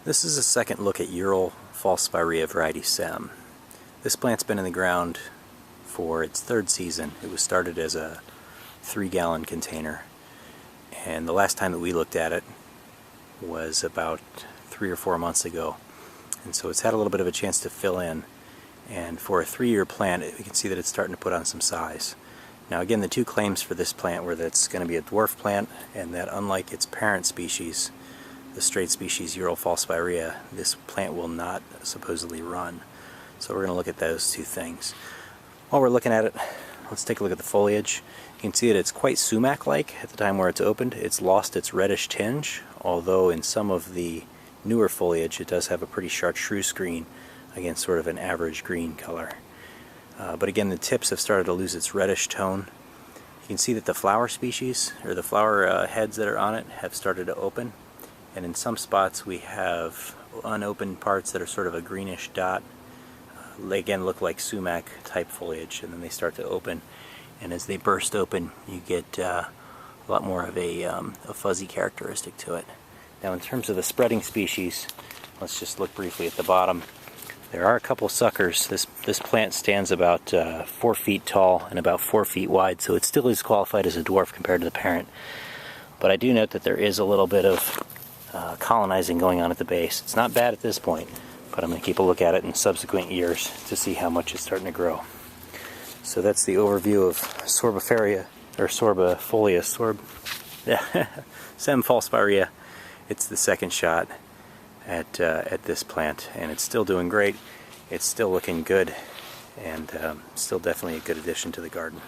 This is a second look at Ural Falsespirea variety Sem. This plant's been in the ground for its third season. It was started as a 3-gallon container, and the last time that we looked at it was about 3 or 4 months ago, and so it's had a little bit of a chance to fill in, and for a 3-year plant we can see that it's starting to put on some size. Now again, the two claims for this plant were that it's going to be a dwarf plant, and that unlike its parent species, the straight species Ural Falsespirea, this plant will not supposedly run. So we're going to look at those two things. While we're looking at it, let's take a look at the foliage. You can see that it's quite sumac-like at the time where it's opened. It's lost its reddish tinge, although in some of the newer foliage it does have a pretty chartreuse green against sort of an average green color. But again, the tips have started to lose its reddish tone. You can see that the flower species, or the flower heads that are on it, have started to open. And in some spots we have unopened parts that are sort of a greenish dot. They again look like sumac type foliage, and then they start to open, and as they burst open you get a lot more of a fuzzy characteristic to it. Now in terms of the spreading species, let's just look briefly at the bottom. There are a couple suckers. This plant stands about 4 feet tall and about 4 feet wide, so it still is qualified as a dwarf compared to the parent. But I do note that there is a little bit of colonizing going on at the base. It's not bad at this point, but I'm going to keep a look at it in subsequent years to see how much it's starting to grow. So that's the overview of Sorbifolia, or sorbifolia, Sem Falsespirea. It's the second shot at this plant, and it's still doing great. It's still looking good, and still definitely a good addition to the garden.